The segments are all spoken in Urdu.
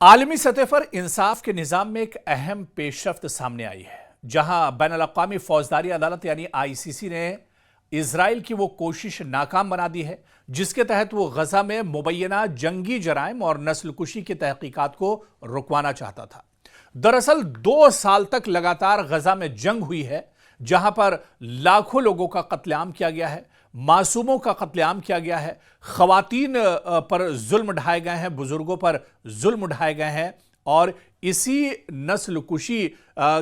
عالمی سطح پر انصاف کے نظام میں ایک اہم پیشرفت سامنے آئی ہے جہاں بین الاقوامی فوجداری عدالت یعنی ICC نے اسرائیل کی وہ کوشش ناکام بنا دی ہے جس کے تحت وہ غزہ میں مبینہ جنگی جرائم اور نسل کشی کی تحقیقات کو رکوانا چاہتا تھا۔ دراصل 2 سال تک لگاتار غزہ میں جنگ ہوئی ہے جہاں پر لاکھوں لوگوں کا قتل عام کیا گیا ہے، معصوموں کا قتل عام کیا گیا ہے، خواتین پر ظلم ڈھائے گئے ہیں، بزرگوں پر ظلم ڈھائے گئے ہیں، اور اسی نسل کشی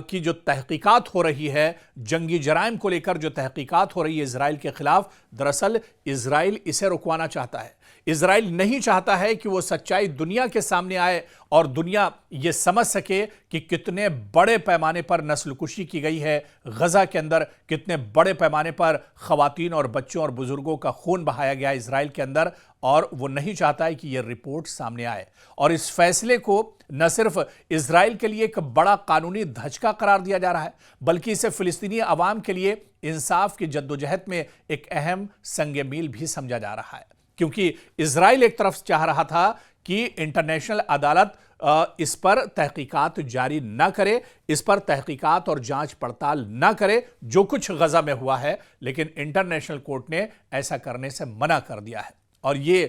کی جو تحقیقات ہو رہی ہے، جنگی جرائم کو لے کر جو تحقیقات ہو رہی ہے اسرائیل کے خلاف، دراصل اسرائیل اسے رکوانا چاہتا ہے۔ اسرائیل نہیں چاہتا ہے کہ وہ سچائی دنیا کے سامنے آئے اور دنیا یہ سمجھ سکے کہ کتنے بڑے پیمانے پر نسل کشی کی گئی ہے غزہ کے اندر، کتنے بڑے پیمانے پر خواتین اور بچوں اور بزرگوں کا خون بہایا گیا اسرائیل کے اندر، اور وہ نہیں چاہتا ہے کہ یہ رپورٹ سامنے آئے۔ اور اس فیصلے کو نہ صرف اسرائیل کے لیے ایک بڑا قانونی دھچکا قرار دیا جا رہا ہے بلکہ اسے فلسطینی عوام کے لیے انصاف کی جدوجہد میں ایک اہم سنگ میل بھی سمجھا جا رہا ہے، کیونکہ اسرائیل ایک طرف چاہ رہا تھا کہ انٹرنیشنل عدالت اس پر تحقیقات جاری نہ کرے، اس پر تحقیقات اور جانچ پڑتال نہ کرے جو کچھ غزہ میں ہوا ہے، لیکن انٹرنیشنل کورٹ نے ایسا کرنے سے منع کر دیا ہے۔ اور یہ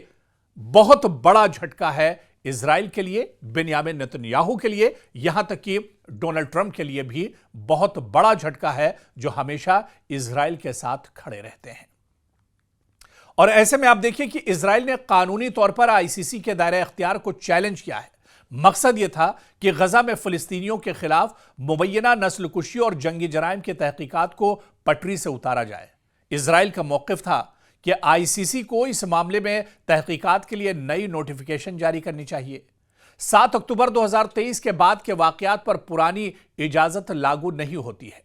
بہت بڑا جھٹکا ہے اسرائیل کے لیے، بنیامین نتنیاہو کے لیے، یہاں تک کہ ڈونلڈ ٹرمپ کے لیے بھی بہت بڑا جھٹکا ہے جو ہمیشہ اسرائیل کے ساتھ کھڑے رہتے ہیں۔ اور ایسے میں آپ دیکھیں کہ اسرائیل نے قانونی طور پر ICC کے دائرہ اختیار کو چیلنج کیا ہے۔ مقصد یہ تھا کہ غزہ میں فلسطینیوں کے خلاف مبینہ نسل کشی اور جنگی جرائم کی تحقیقات کو پٹری سے اتارا جائے۔ اسرائیل کا موقف تھا کہ ICC کو اس معاملے میں تحقیقات کے لیے نئی نوٹیفیکیشن جاری کرنی چاہیے۔ 7 اکتوبر 2023 کے بعد کے واقعات پر پرانی اجازت لاگو نہیں ہوتی ہے۔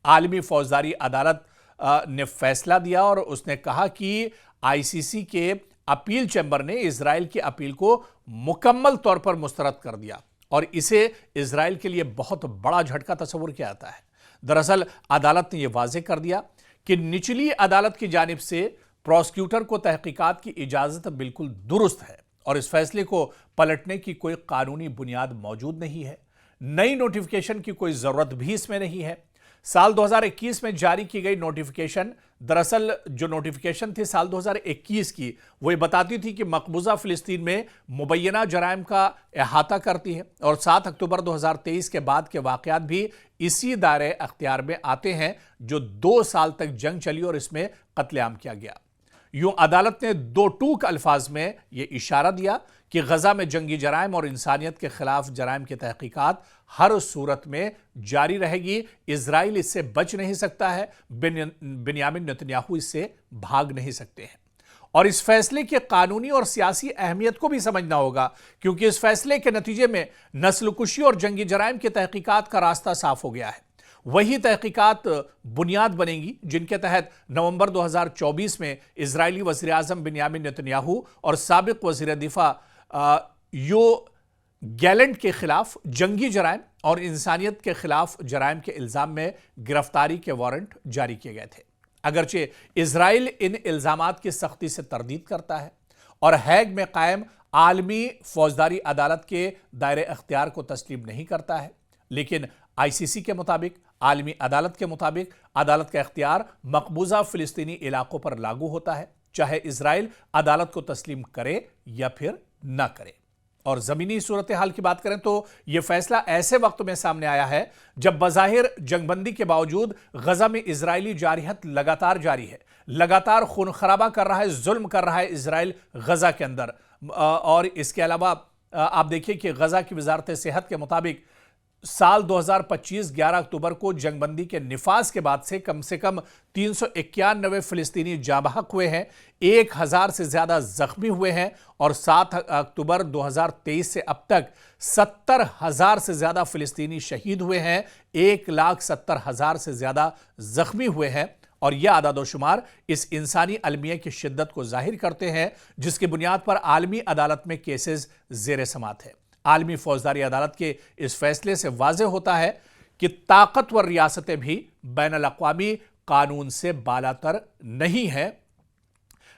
عالمی فوجداری عدالت نے فیصلہ دیا اور اس نے کہا کہ ICC کے اپیل چیمبر نے اسرائیل کی اپیل کو مکمل طور پر مسترد کر دیا، اور اسے اسرائیل کے لیے بہت بڑا جھٹکا تصور کیا جاتا ہے۔ دراصل عدالت نے یہ واضح کر دیا کہ نچلی عدالت کی جانب سے پروسیکیوٹر کو تحقیقات کی اجازت بالکل درست ہے اور اس فیصلے کو پلٹنے کی کوئی قانونی بنیاد موجود نہیں ہے۔ نئی نوٹیفیکیشن کی کوئی ضرورت بھی اس میں نہیں ہے۔ سال 2021 میں جاری کی گئی نوٹیفیکیشن، دراصل جو نوٹیفیکیشن تھی سال 2021 کی، وہ یہ بتاتی تھی کہ مقبوضہ فلسطین میں مبینہ جرائم کا احاطہ کرتی ہے، اور 7 اکتوبر 2023 کے بعد کے واقعات بھی اسی دائرے اختیار میں آتے ہیں جو 2 سال تک جنگ چلی اور اس میں قتل عام کیا گیا۔ یوں عدالت نے 2 ٹوک الفاظ میں یہ اشارہ دیا کہ غزہ میں جنگی جرائم اور انسانیت کے خلاف جرائم کی تحقیقات ہر صورت میں جاری رہے گی۔ اسرائیل اس سے بچ نہیں سکتا ہے، بنیامین نتنیاہو اس سے بھاگ نہیں سکتے ہیں۔ اور اس فیصلے کی قانونی اور سیاسی اہمیت کو بھی سمجھنا ہوگا، کیونکہ اس فیصلے کے نتیجے میں نسل کشی اور جنگی جرائم کی تحقیقات کا راستہ صاف ہو گیا ہے۔ وہی تحقیقات بنیاد بنے گی جن کے تحت نومبر 2024 میں اسرائیلی وزیر اعظم بنیامین نتنیاہو اور سابق وزیر دفاع یو گیلنٹ کے خلاف جنگی جرائم اور انسانیت کے خلاف جرائم کے الزام میں گرفتاری کے وارنٹ جاری کیے گئے تھے۔ اگرچہ اسرائیل ان الزامات کی سختی سے تردید کرتا ہے اور ہیگ میں قائم عالمی فوجداری عدالت کے دائرے اختیار کو تسلیم نہیں کرتا ہے، لیکن ICC کے مطابق، عالمی عدالت کے مطابق، عدالت کا اختیار مقبوضہ فلسطینی علاقوں پر لاگو ہوتا ہے، چاہے اسرائیل عدالت کو تسلیم کرے یا پھر نہ کرے۔ اور زمینی صورتحال کی بات کریں تو یہ فیصلہ ایسے وقت میں سامنے آیا ہے جب بظاہر جنگ بندی کے باوجود غزہ میں اسرائیلی جارحیت لگاتار جاری ہے، لگاتار خون خرابہ کر رہا ہے، ظلم کر رہا ہے اسرائیل غزہ کے اندر۔ اور اس کے علاوہ آپ دیکھیں کہ غزہ کی وزارت صحت کے مطابق سال 2025 11 اکتوبر کو جنگ بندی کے نفاذ کے بعد سے کم 391 فلسطینی جاں بحق ہوئے ہیں، 1000 سے زیادہ زخمی ہوئے ہیں، اور 7 اکتوبر 2023 سے اب تک 70,000 سے زیادہ فلسطینی شہید ہوئے ہیں، 1,70,000 سے زیادہ زخمی ہوئے ہیں۔ اور یہ اعداد و شمار اس انسانی المیہ کی شدت کو ظاہر کرتے ہیں جس کی بنیاد پر عالمی عدالت میں کیسز زیر سماعت ہے۔ عالمی فوجداری عدالت کے اس فیصلے سے واضح ہوتا ہے کہ طاقتور ریاستیں بھی بین الاقوامی قانون سے بالاتر نہیں ہیں۔